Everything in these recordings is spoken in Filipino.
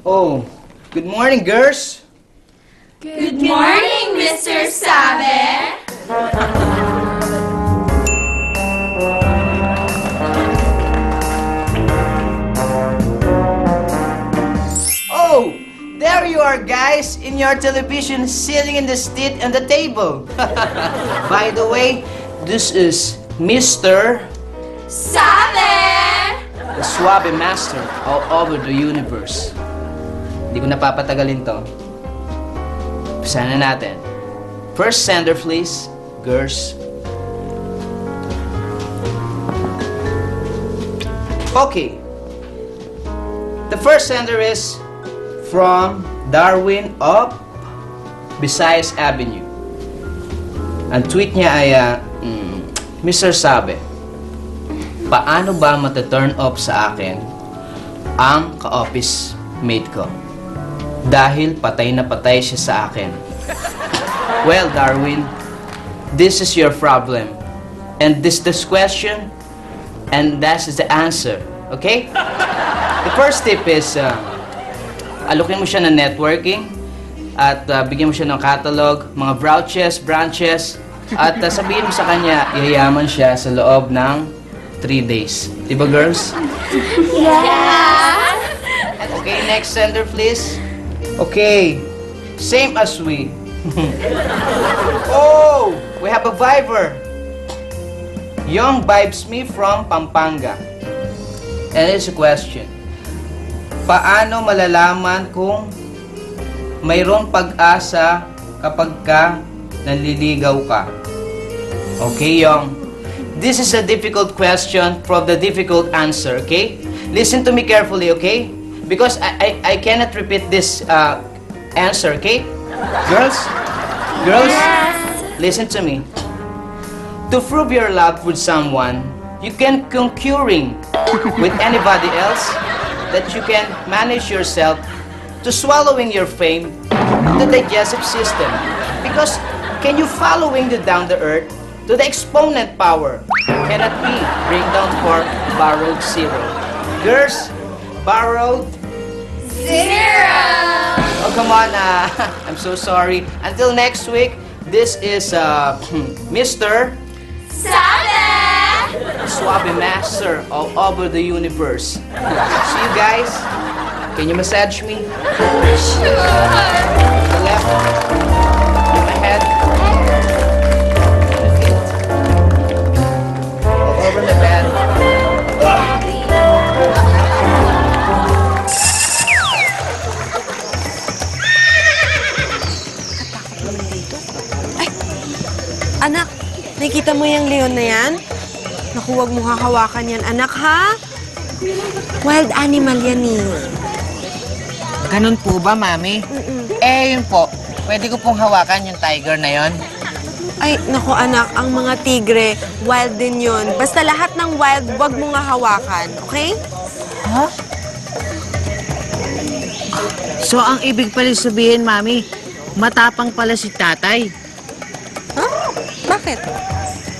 Oh, good morning, girls. Good morning, Mr. Sabe. Oh, there you are, guys, in your television, sitting in the seat on the table. By the way, this is Mr. Sabe! The Suave Master all over the universe. Hindi ko napapatagalin to. Umpisa na natin. First sender, please. Girls. Okay. The first sender is from Darwin of Visayas Avenue. Ang tweet niya ay, Mr. Sabe, paano ba mata-turn off sa akin ang ka-office mate ko? Dahil patay na patay siya sa akin. Well, Darwin, this is your problem. And this question, and that is the answer. Okay? The first tip is, alokin mo siya ng networking at bigyan mo siya ng catalog, mga branches, at sabihin mo sa kanya, yayaman siya sa loob ng 3 days. Diba, girls? Yeah! Okay, next sender, please. Okay, same as we. Oh, we have a Viber. Young vibes me from Pampanga. And it's a question. Paano malalaman kung mayroong pag-asa kapag ka nanliligaw ka? Okay, Young. This is a difficult question from the difficult answer, okay? Listen to me carefully, okay? Because I cannot repeat this answer, okay? Girls? Yes. Listen to me. To prove your love with someone, you can concurring with anybody else that you can manage yourself to swallowing your fame to the digestive system. Because can you following the down the earth to the exponent power cannot be bring down for borrowed zero. Girls, borrowed Zero! oh, come on, I'm so sorry. Until next week, this is Mr. Sabe! Suave Master all over the universe. See you guys. Can you massage me? Sure! The left, my head, the feet, all over the bed. Anak, nakikita mo yung leon na yan? Naku, huwag mo hahawakan yan, anak, ha? Wild animal yan, eh. Ganun po ba, Mami? Eh, yun po. Pwede ko pong hawakan yung tiger na yon. Ay, naku, anak, ang mga tigre, wild din yun. Basta lahat ng wild, huwag mo nga hawakan, okay? Ha? So, ang ibig pala sabihin, Mami, matapang pala si tatay. Bakit?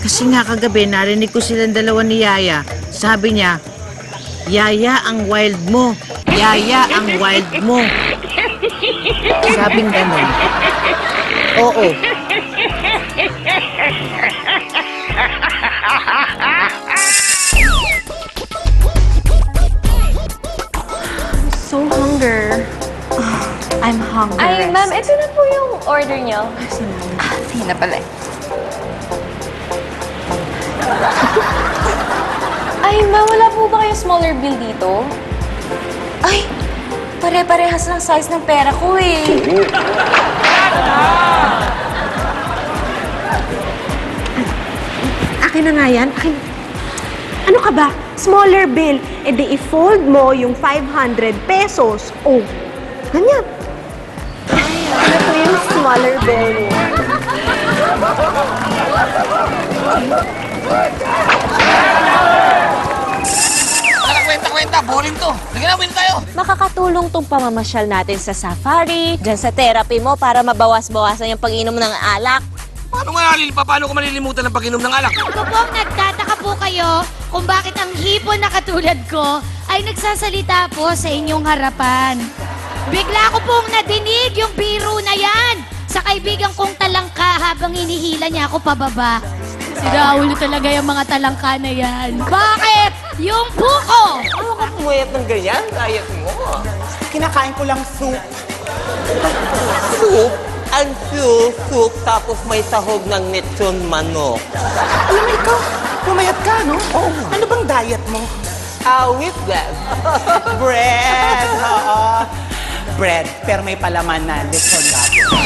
Kasi nga kagabi, narinig ko silang dalawa ni Yaya. Sabi niya, Yaya, ang wild mo. Yaya, ang wild mo. Sabing ganun. Oo. So hunger. I'm hungry. Ay, ma'am, ito na po yung order nyo. Sige na pala. Ay, ma'am, wala po ba kayong smaller bill dito? Ay, pare-parehas ng size ng pera ko eh. Akin na nga yan. Akin. Ano ka ba? Smaller bill. E di i-fold mo yung 500 pesos. Oh, ganyan. Ano po yung smaller bill mo? Kwenta, boring to. Lagyan na, win tayo. Makakatulong tong pamamasyal natin sa safari, dyan sa therapy mo para mabawas-bawasan yung pag-inom ng alak. Paano ko malilimutan ang pag-inom ng alak? Kung nagtataka po kayo kung bakit ang hipon na katulad ko ay nagsasalita po sa inyong harapan. Bigla ko pong nadinig yung biro na yan sa kaibigan kong talangka habang hinihila niya ako pababa. Sinaulo talaga yung mga talangka na yan. Bakit? Yung buko! Ano ka pumayat ng ganyan? Diet mo. Kinakain ko lang soup. Soup? Ang soup, tapos may sahog ng lechon manok. Alam mo ikaw, pumayat ka, no? Oo. Ano bang diet mo? With bread. Bread, oo. Bread, pero may palaman na lechon baboy.